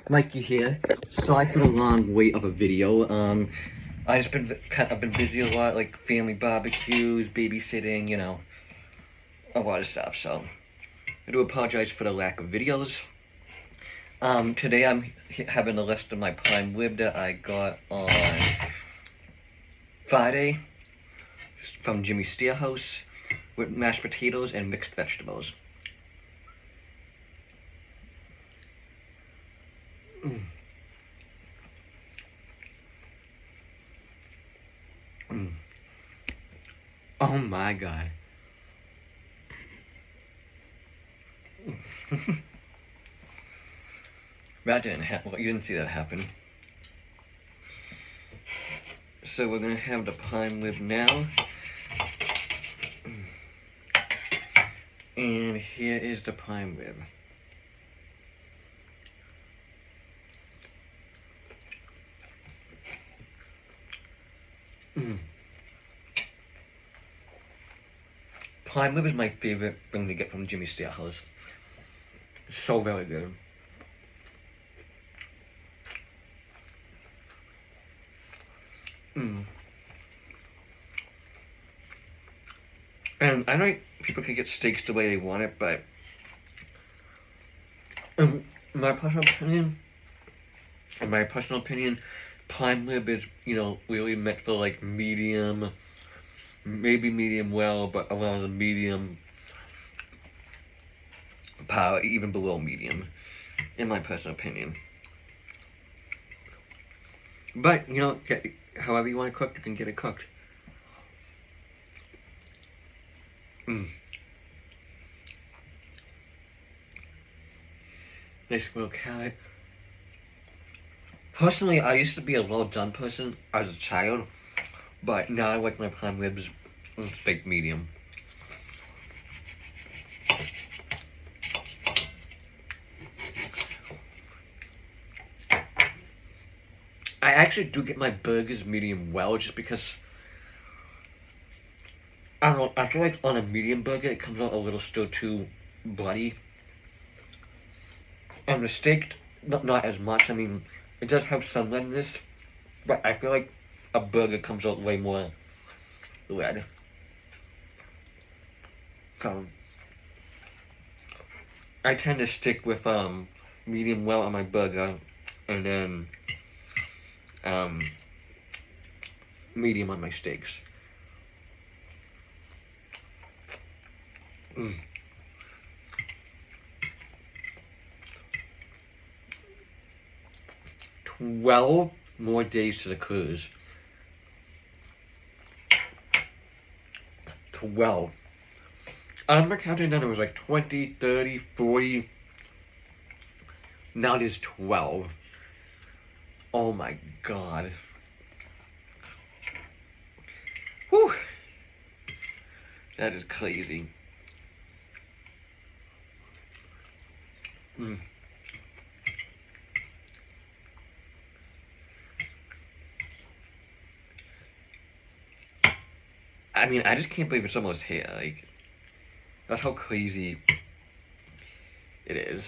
Mikey here. Sorry for the long wait of a video. I've been busy a lot, like family barbecues, babysitting, you know, a lot of stuff. So I do apologize for the lack of videos. Today I'm having a list of my prime rib that I got on Friday from Jimmy Steerhouse with mashed potatoes and mixed vegetables. Mm. Mm. Oh my god. That didn't happen. Well, you didn't see that happen. So we're gonna have the prime rib now. And here is the prime rib. Prime rib is my favorite thing to get from Jimmy Steerhouse. So very good. And I know people can get steaks the way they want it, but in my personal opinion, prime rib is, you know, really meant for like medium, maybe medium well, but around the medium power, even below medium, in my personal opinion. But, you know, however you want to cook, you can get it cooked. Nice little carrot. Personally, I used to be a well-done person as a child, but now I like my prime ribs steak medium. I actually do get my burgers medium well, just because I don't know, I feel like on a medium burger it comes out a little still too bloody. On the steak, not as much. I mean, it does have some redness, but I feel like a burger comes out way more red. So I tend to stick with medium well on my burger, and then medium on my steaks. 12 more days to the cruise. 12. I remember counting down, it was like 20, 30, 40. Now it is 12. Oh my god. Whew. That is crazy. I mean, I just can't believe it's almost here. Like, that's how crazy it is.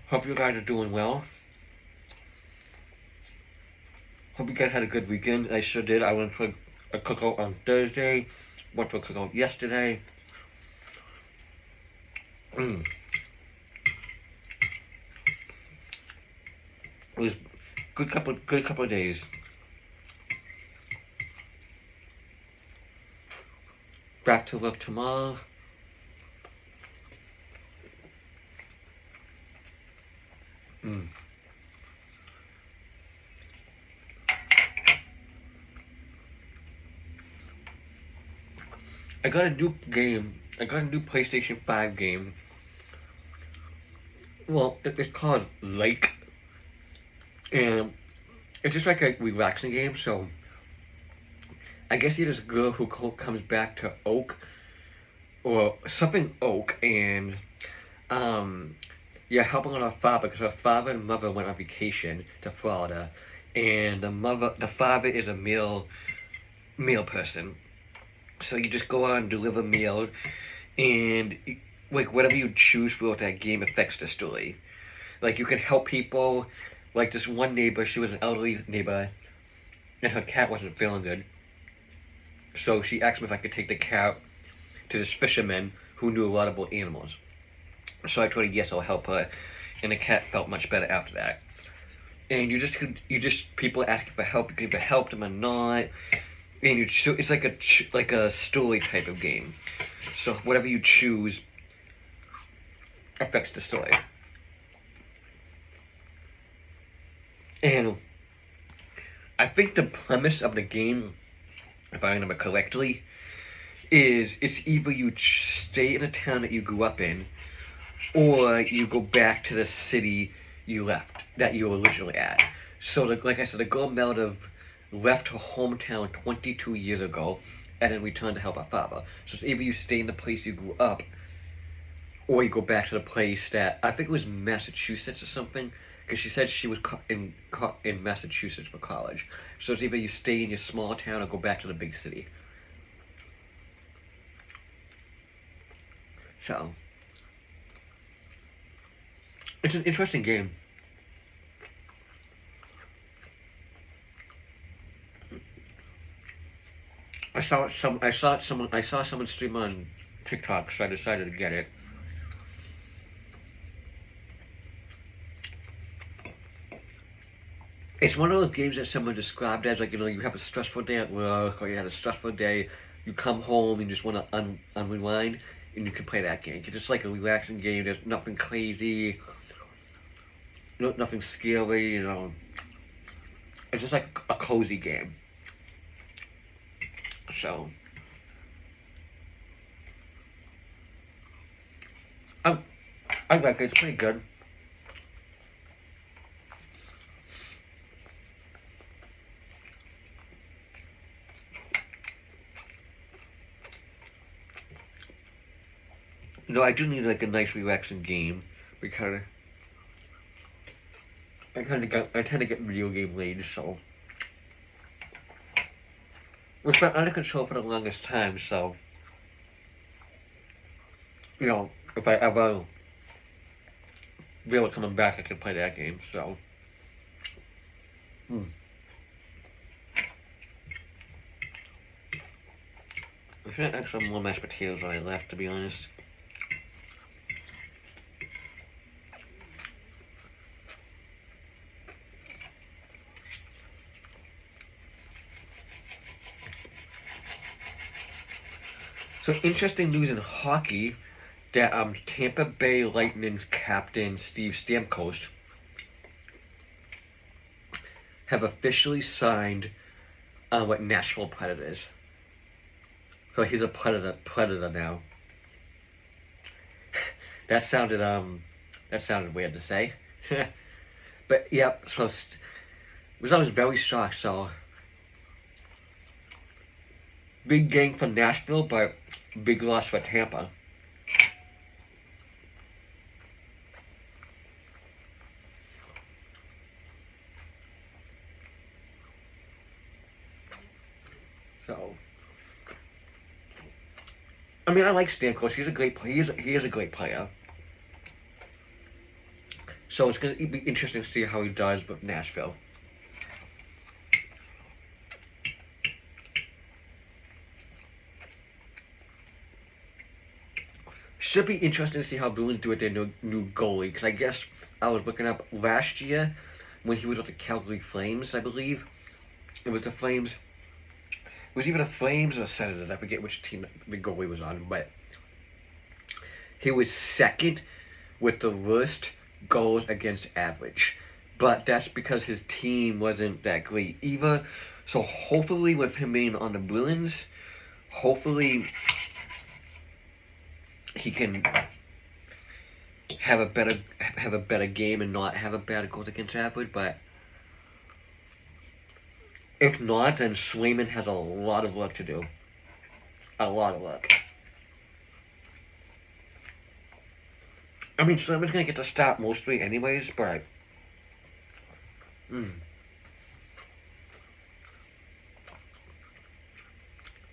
Hope you guys are doing well. Hope you guys had a good weekend. I sure did. I went for a cookout on Thursday. Went for a cookout yesterday. It was good couple of days. Back to work tomorrow. I got a new game. I got a new PlayStation 5 game. Well, it's called Lake. And it's just like a relaxing game. So I guess you're this girl who comes back to Oak or something Oak, and um, you're helping her father because her father and mother went on vacation to Florida, and the father is a meal person. So you just go out and deliver meals, and like whatever you choose for that game affects the story. Like you can help people. Like this one neighbor, she was an elderly neighbor, and her cat wasn't feeling good. So she asked me if I could take the cat to this fisherman who knew a lot about animals. So I told her yes, I'll help her, and the cat felt much better after that. And you just people asking for help. You can either help them or not, and it's like a story type of game. So whatever you choose affects the story. And I think the premise of the game, if I remember correctly, is it's either you stay in the town that you grew up in, or you go back to the city that you were originally at. So, like I said, the girl Melda left her hometown 22 years ago and then returned to help her father. So it's either you stay in the place you grew up, or you go back to the place that I think it was Massachusetts or something, because she said she was in Massachusetts for college. So it's either you stay in your small town or go back to the big city. So it's an interesting game. I saw someone stream on TikTok, so I decided to get it. It's one of those games that someone described as like, you have a stressful day at work, or you had a stressful day, you come home and you just want to unwind, and you can play that game. It's just like a relaxing game. There's nothing crazy, nothing scary. It's just like a cozy game. So I like it. It's pretty good. I do need like a nice relaxing game because I tend to get video game rage, so it's been under control for the longest time. So if I ever be able to come back, I can play that game. So. I should have some more mashed potatoes when I left, to be honest. So interesting news in hockey that Tampa Bay Lightning's captain Steve Stamkos have officially signed with Nashville Predators. So he's a predator now. That sounded weird to say. But yeah, so I was very shocked. So big game for Nashville, but big loss for Tampa. So, I mean, I like Stamkos. He's a great player. He is a great player. So it's going to be interesting to see how he does with Nashville. Should be interesting to see how Bruins do with their new goalie. Because I guess I was looking up last year when he was with the Calgary Flames, I believe. It was the Flames. It was either the Flames or the Senators. I forget which team the goalie was on. But he was second with the worst goals against average. But that's because his team wasn't that great either. So hopefully with him being on the Bruins, hopefully he can have a better game and not have a bad goals against average. But If not, then Swayman has a lot of work to do. A lot of work. I mean, Swayman's gonna get to start mostly anyways, but...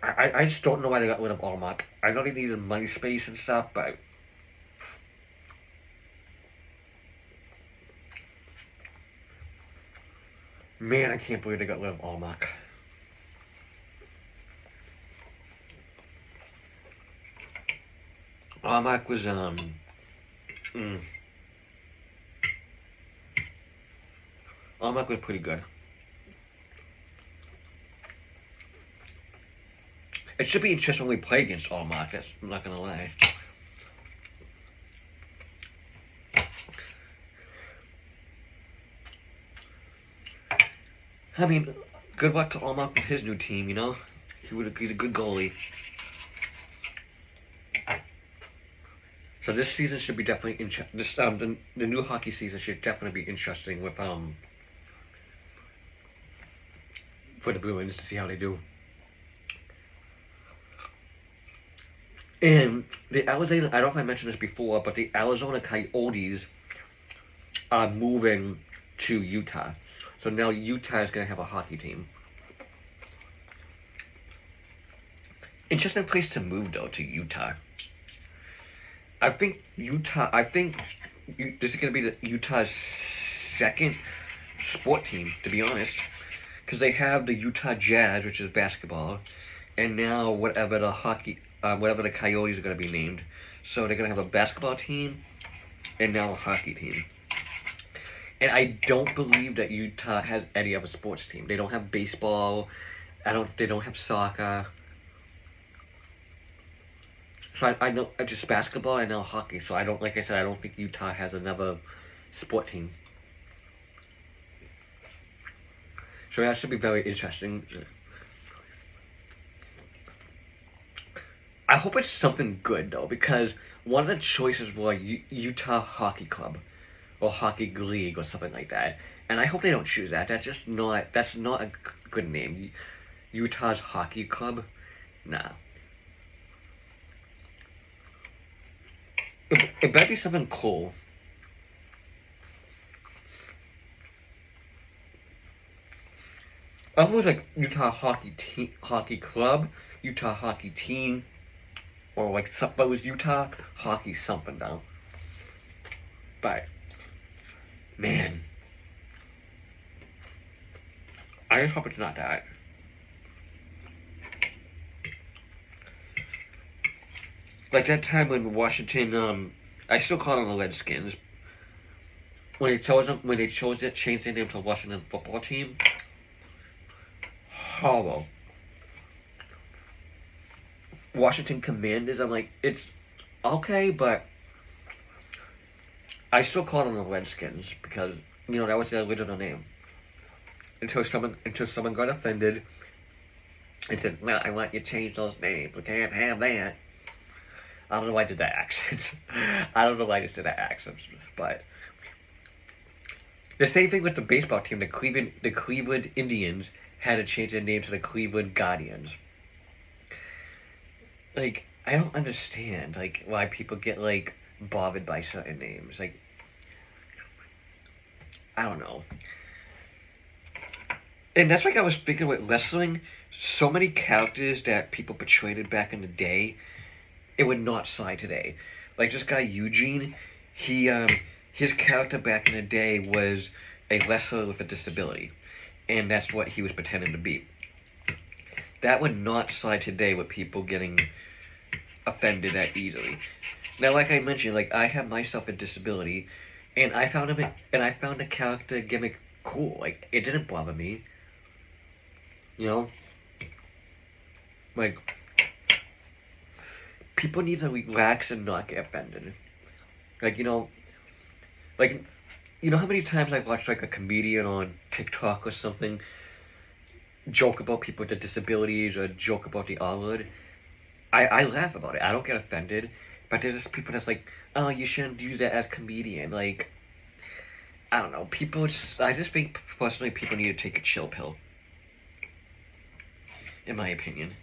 I just don't know why they got rid of Allmark. I know they needed money space and stuff, but... Man, I can't believe they got rid of Allmark. Allmark was, Allmark was pretty good. It should be interesting when we play against Allmark, that's, I'm not gonna lie. I mean, good luck to Allmark with his new team, you know? He's a good goalie. So this season should be definitely interesting. The new hockey season should definitely be interesting with for the Bruins to see how they do. And the Arizona, I don't know if I mentioned this before, but the Arizona Coyotes are moving to Utah. So now Utah is going to have a hockey team. Interesting place to move, though, to Utah. I think this is going to be the Utah's second sport team, to be honest. Because they have the Utah Jazz, which is basketball, and now whatever the Coyotes are going to be named. So they're going to have a basketball team and now a hockey team. And I don't believe that Utah has any other sports team. They don't have baseball. They don't have soccer. So I know just basketball and now hockey. So I don't think Utah has another sport team. So that should be very interesting. I hope it's something good though, because one of the choices was Utah Hockey Club, or Hockey League, or something like that. And I hope they don't choose that. That's not a good name. Utah's Hockey Club, nah. It better be something cool. I was like Utah Hockey Club, Utah Hockey Team, or like something. But it was Utah Hockey something though. But man, I just hope it's not that. Like that time when Washington, I still call them the Redskins. When they changed their name to Washington Football Team. Horrible. Washington Commanders, I'm like, it's okay, but I still call them the Redskins because, you know, that was their original name. Until someone got offended and said, well, I want you to change those names. We can't have that. I don't know why I did that accent. I don't know why I just did that accent, but the same thing with the baseball team. The Cleveland Indians had to change their name to the Cleveland Guardians. Like, I don't understand, like, why people get, like, bothered by certain names. Like, I don't know. And that's like I was thinking with wrestling. So many characters that people portrayed back in the day, it would not slide today. Like this guy Eugene, his character back in the day was a wrestler with a disability, and that's what he was pretending to be. That would not slide today with people getting offended that easily. Now, like I mentioned, like I have myself a disability, and I found the character gimmick cool. Like it didn't bother me. You know, like people need to relax and not get offended. Like you know how many times I've watched like a comedian on TikTok or something joke about people with disabilities or joke about the R-word. I laugh about it. I don't get offended. But there's just people that's like, oh, you shouldn't use that as a comedian. Like, I don't know. I just think personally people need to take a chill pill. in my opinion.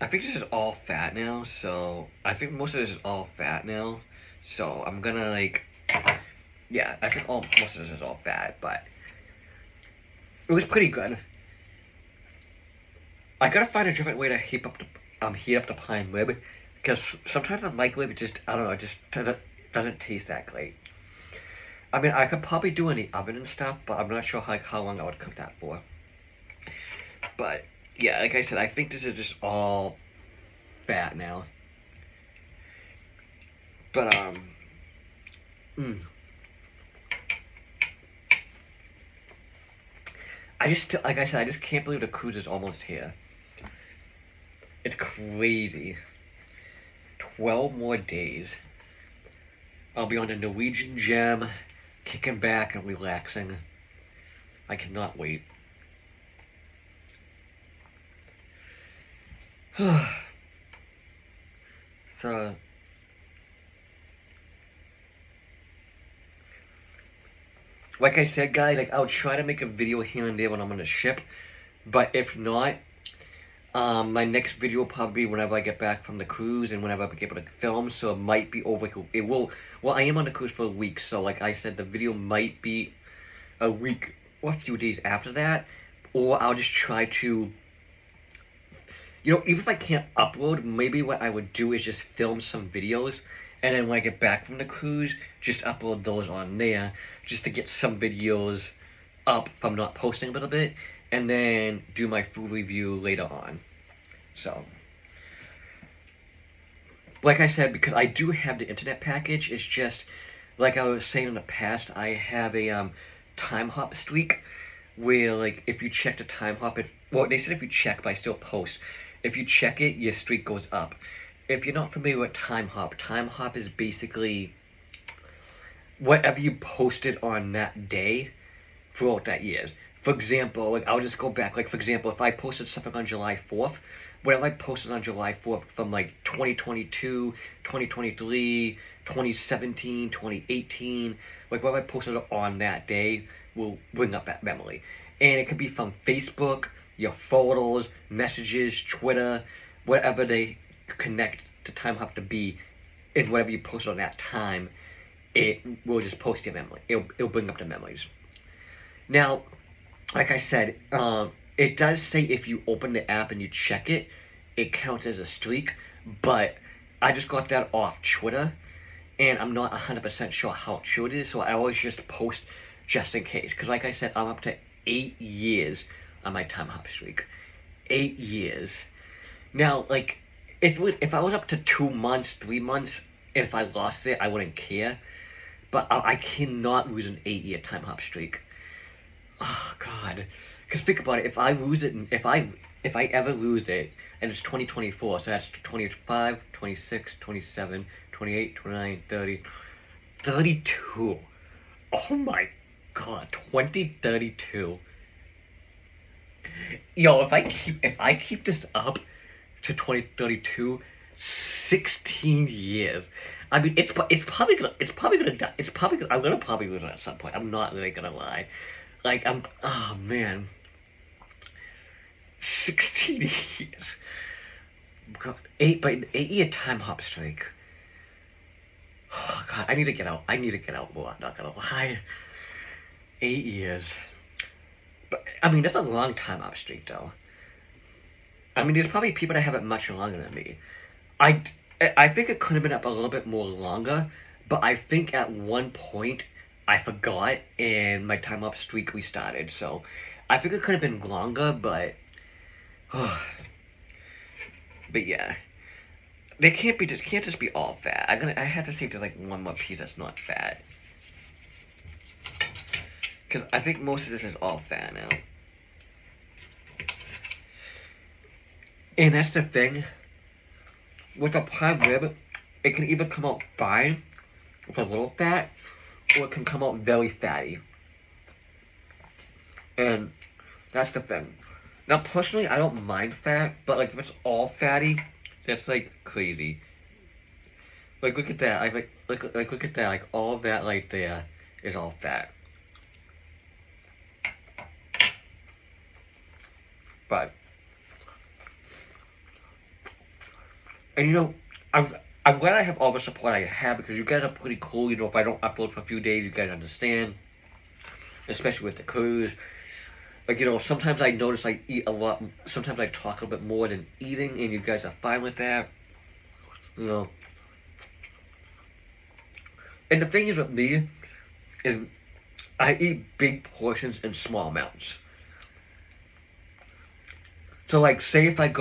I think this is all fat now, so I think most of this is all fat now. So I'm gonna like, yeah, I think most of this is all fat, but it was pretty good. I gotta find a different way to heat up the prime rib, because sometimes the microwave just, I don't know, it just doesn't taste that great. I mean, I could probably do it in the oven and stuff, but I'm not sure how long I would cook that for. But yeah, like I said, I think this is just all fat now. But I just, like I said, I just can't believe the cruise is almost here. It's crazy. 12 more days. I'll be on the Norwegian Gem, kicking back and relaxing. I cannot wait. So, like I said, guys, like I'll try to make a video here and there when I'm on the ship, but if not, my next video will probably be whenever I get back from the cruise and whenever I get able to film, so it might be over, it will, well, I am on the cruise for a week, so like I said, the video might be a week or a few days after that, or I'll just try to, you know, even if I can't upload, maybe what I would do is just film some videos, and then when I get back from the cruise, just upload those on there, just to get some videos up if I'm not posting a little bit, and then do my food review later on. So, like I said, because I do have the internet package, it's just, like I was saying in the past, I have a time hop streak, where like if you check the time hop, well, they said if you check, but I still post. If you check it, your streak goes up. If you're not familiar with time hop is basically whatever you posted on that day throughout that year. For example, like I'll just go back. Like for example, if I posted something on July 4th, whatever I posted on July 4th from like 2022, 2023, 2017, 2018, like whatever I posted on that day will bring up that memory. And it could be from Facebook, your photos, messages, Twitter, whatever they connect to time hop to be, and whatever you posted on that time, it will just post your memory. It'll bring up the memories. Now, like I said, it does say if you open the app and you check it, it counts as a streak, but I just got that off Twitter, and I'm not 100% sure how true it is, so I always just post just in case. Because like I said, I'm up to 8 years on my time hop streak. 8 years. Now, like, if I was up to 2 months, 3 months, and if I lost it, I wouldn't care. But I cannot lose an 8-year time hop streak. Oh God, because think about it. If I lose it, if I ever lose it, and it's 2024, so that's 25, 26, 27, 28, 29, 30, 32. Oh my God, 2032. Yo, if I keep this up to 2032, 16 years. I mean, it's probably gonna die. I'm gonna probably lose it at some point. I'm not really gonna lie. Like, oh man. 16 years. God, 8-year time hop streak. Oh God, I need to get out. I need to get out more, I'm not gonna lie. 8 years. But, I mean, that's a long time hop streak, though. I mean, there's probably people that have it much longer than me. I think it could have been up a little bit more longer, but I think at one point, I forgot, and my time hop streak restarted, so I think it could have been longer, but but yeah, they can't just be all fat. I had to save to like one more piece that's not fat, because I think most of this is all fat now, and that's the thing with the prime rib. It can either come out fine with a little fat, or it can come out very fatty. And that's the thing. Now, personally, I don't mind fat, but like if it's all fatty, that's like crazy. Like look at that. Like look at that. Like all that right there is all fat. But, and you know, I'm glad I have all the support I have because you guys are pretty cool. You know, if I don't upload for a few days, you guys understand. Especially with the cruise. Like, you know, sometimes I notice I eat a lot. Sometimes I talk a little bit more than eating, and you guys are fine with that. You know. And the thing is with me, is I eat big portions in small amounts. So, like, say if I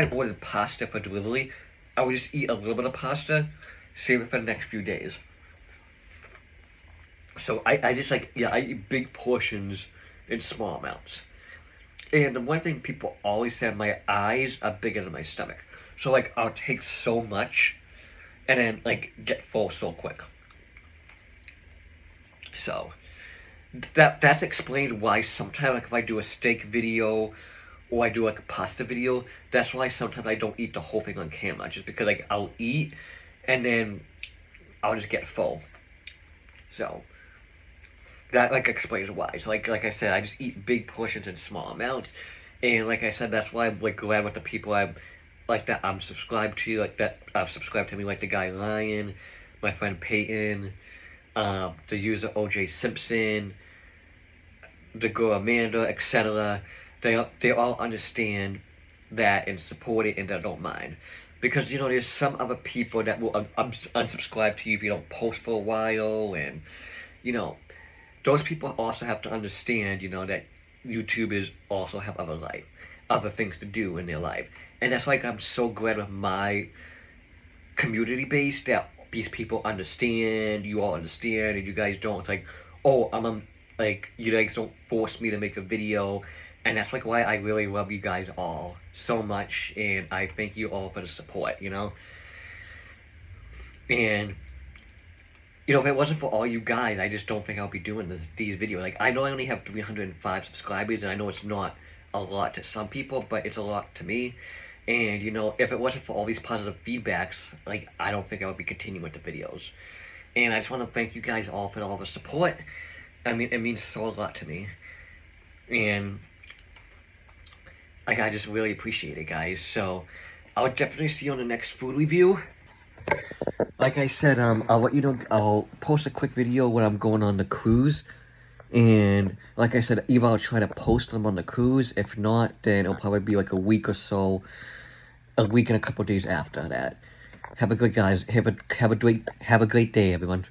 ordered pasta for delivery, I would just eat a little bit of pasta, save it for the next few days. So I just like, yeah, I eat big portions in small amounts. And the one thing people always say, my eyes are bigger than my stomach. So like I'll take so much and then like get full so quick. So that's explained why sometimes like if I do a steak video or I do like a pasta video, that's why sometimes I don't eat the whole thing on camera. Just because like I'll eat and then I'll just get full. So that like explains why. So like I said, I just eat big portions in small amounts, and like I said, that's why I'm like glad with the people I'm subscribed to, like that I've subscribed to me, like the guy Lion, my friend Peyton, the user OJ Simpson, the girl Amanda, etc. They all understand that and support it and they don't mind. Because you know there's some other people that will unsubscribe to you if you don't post for a while, and you know those people also have to understand, you know, that YouTubers also have other life, other things to do in their life. And that's why I'm so glad with my community base that these people understand, you all understand, and you guys don't. It's like, oh, like, you guys don't force me to make a video. And that's like why I really love you guys all so much, and I thank you all for the support, you know? And you know, if it wasn't for all you guys, I just don't think I'll be doing these videos. Like, I know I only have 305 subscribers, and I know it's not a lot to some people, but it's a lot to me. And, you know, if it wasn't for all these positive feedbacks, like, I don't think I would be continuing with the videos. And I just want to thank you guys all for all the support. I mean, it means so a lot to me. And, like, I just really appreciate it, guys. So, I'll definitely see you on the next food review. Like I said, I'll let you know, I'll post a quick video when I'm going on the cruise, and like I said, either I'll try to post them on the cruise, if not, then it'll probably be like a week or so, a week and a couple days after that. Have a great, guys, have a great day, everyone.